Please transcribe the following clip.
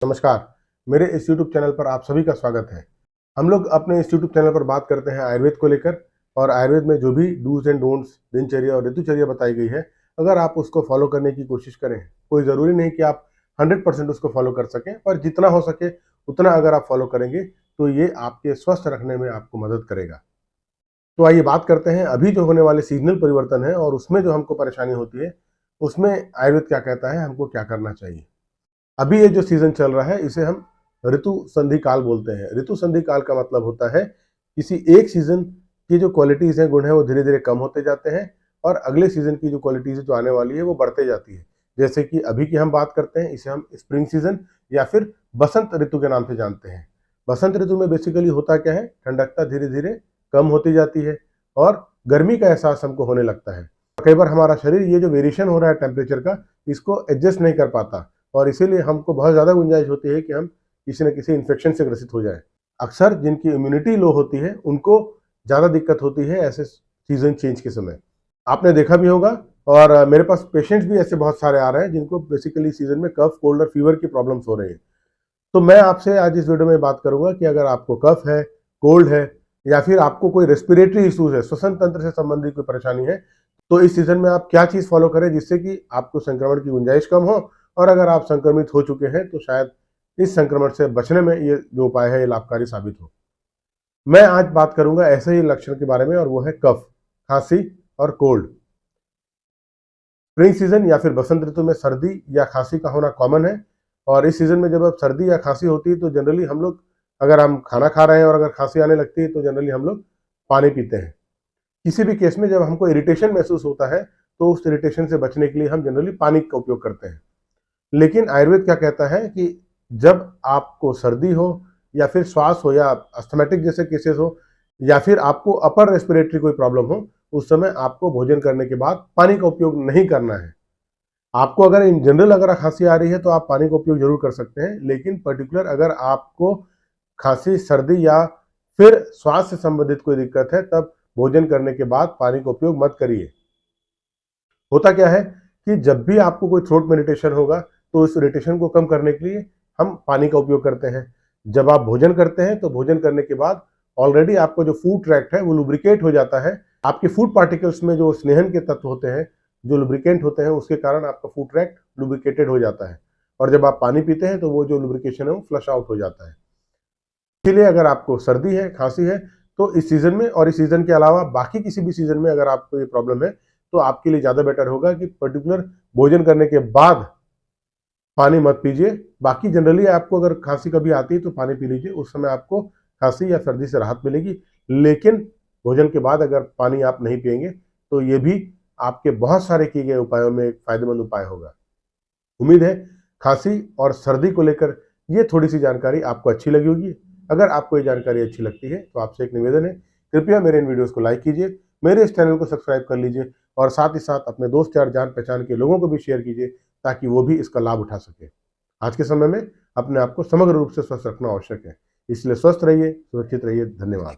नमस्कार। मेरे इस YouTube चैनल पर आप सभी का स्वागत है। हम लोग अपने इस YouTube चैनल पर बात करते हैं आयुर्वेद को लेकर, और आयुर्वेद में जो भी डूज एंड डोंट्स, दिनचर्या और ऋतुचर्या बताई गई है, अगर आप उसको फॉलो करने की कोशिश करें, कोई ज़रूरी नहीं कि आप 100% उसको फॉलो कर सकें, पर जितना हो सके उतना अगर आप फॉलो करेंगे तो ये आपके स्वस्थ रखने में आपको मदद करेगा। तो आइए बात करते हैं अभी जो होने वाले सीजनल परिवर्तन है और उसमें जो हमको परेशानी होती है, उसमें आयुर्वेद क्या कहता है, हमको क्या करना चाहिए। अभी ये जो सीजन चल रहा है इसे हम ऋतु संधि काल बोलते हैं। ऋतु संधि काल का मतलब होता है किसी एक सीजन की जो क्वालिटीज हैं, गुण हैं, वो धीरे धीरे कम होते जाते हैं और अगले सीजन की जो क्वालिटीज जो आने वाली है वो बढ़ते जाती है। जैसे कि अभी की हम बात करते हैं, इसे हम स्प्रिंग सीजन या फिर बसंत ऋतु के नाम से जानते हैं। बसंत ऋतु में बेसिकली होता क्या है, ठंडकता धीरे धीरे कम होती जाती है और गर्मी का एहसास हमको होने लगता है। कई बार हमारा शरीर ये जो वेरिएशन हो रहा है टेम्परेचर का, इसको एडजस्ट नहीं कर पाता और इसीलिए हमको बहुत ज़्यादा गुंजाइश होती है कि हम किसी न किसी इन्फेक्शन से ग्रसित हो जाए। अक्सर जिनकी इम्यूनिटी लो होती है उनको ज़्यादा दिक्कत होती है ऐसे सीजन चेंज के समय। आपने देखा भी होगा, और मेरे पास पेशेंट्स भी ऐसे बहुत सारे आ रहे हैं जिनको बेसिकली सीजन में कफ, कोल्ड और फीवर की प्रॉब्लम्स हो रही है। तो मैं आपसे आज इस वीडियो में बात करूंगा कि अगर आपको कफ है, कोल्ड है या फिर आपको कोई रेस्पिरेटरी इश्यूज है, श्वसन तंत्र से संबंधित कोई परेशानी है, तो इस सीजन में आप क्या चीज़ फॉलो करें जिससे कि आपको संक्रमण की गुंजाइश कम हो, और अगर आप संक्रमित हो चुके हैं तो शायद इस संक्रमण से बचने में ये जो उपाय है ये लाभकारी साबित हो। मैं आज बात करूंगा ऐसे ही लक्षण के बारे में, और वो है कफ, खांसी और कोल्ड। स्प्रिंग सीजन या फिर बसंत ऋतु में सर्दी या खांसी का होना कॉमन है, और इस सीजन में जब अब सर्दी या खांसी होती है तो जनरली हम लोग, अगर हम खाना खा रहे हैं और अगर खांसी आने लगती है तो जनरली हम लोग पानी पीते हैं। किसी भी केस में जब हमको इरिटेशन महसूस होता है तो उस इरिटेशन से बचने के लिए हम जनरली पानी का उपयोग करते हैं। लेकिन आयुर्वेद क्या कहता है कि जब आपको सर्दी हो या फिर श्वास हो या अस्थमैटिक जैसे केसेस हो या फिर आपको अपर रेस्पिरेटरी कोई प्रॉब्लम हो, उस समय आपको भोजन करने के बाद पानी का उपयोग नहीं करना है। आपको अगर इन जनरल अगर खांसी आ रही है तो आप पानी का उपयोग जरूर कर सकते हैं, लेकिन पर्टिकुलर अगर आपको खांसी, सर्दी या फिर श्वास से संबंधित कोई दिक्कत है, तब भोजन करने के बाद पानी का उपयोग मत करिए। होता क्या है कि जब भी आपको कोई थ्रोट में इरिटेशन होगा तो उस इरिटेशन को कम करने के लिए हम पानी का उपयोग करते हैं। जब आप भोजन करते हैं तो भोजन करने के बाद ऑलरेडी आपको जो फूड ट्रैक्ट है वो लुब्रिकेट हो जाता है। आपके फूड पार्टिकल्स में जो स्नेहन के तत्व होते हैं, जो लुब्रिकेंट होते हैं, उसके कारण आपका फूड ट्रैक्ट लुब्रिकेटेड हो जाता है, और जब आप पानी पीते हैं तो वो जो लुब्रिकेशन है वो फ्लश आउट हो जाता है। इसीलिए अगर आपको सर्दी है, खांसी है, तो इस सीजन में और इस सीजन के अलावा बाकी किसी भी सीजन में अगर आपको ये प्रॉब्लम है तो आपके लिए ज़्यादा बेटर होगा कि पर्टिकुलर भोजन करने के बाद पानी मत पीजिए। बाकी जनरली आपको अगर खांसी कभी आती है तो पानी पी लीजिए, उस समय आपको खांसी या सर्दी से राहत मिलेगी। लेकिन भोजन के बाद अगर पानी आप नहीं पिएंगे तो ये भी आपके बहुत सारे किए गए उपायों में एक फायदेमंद उपाय होगा। उम्मीद है खांसी और सर्दी को लेकर ये थोड़ी सी जानकारी आपको अच्छी लगी होगी। अगर आपको ये जानकारी अच्छी लगती है तो आपसे एक निवेदन है, कृपया मेरे इन वीडियोस को लाइक कीजिए, मेरे इस चैनल को सब्सक्राइब कर लीजिए और साथ ही साथ अपने दोस्त यार, जान पहचान के लोगों को भी शेयर कीजिए ताकि वो भी इसका लाभ उठा सके। आज के समय में अपने आप को समग्र रूप से स्वस्थ रखना आवश्यक है, इसलिए स्वस्थ रहिए, सुरक्षित रहिए। धन्यवाद।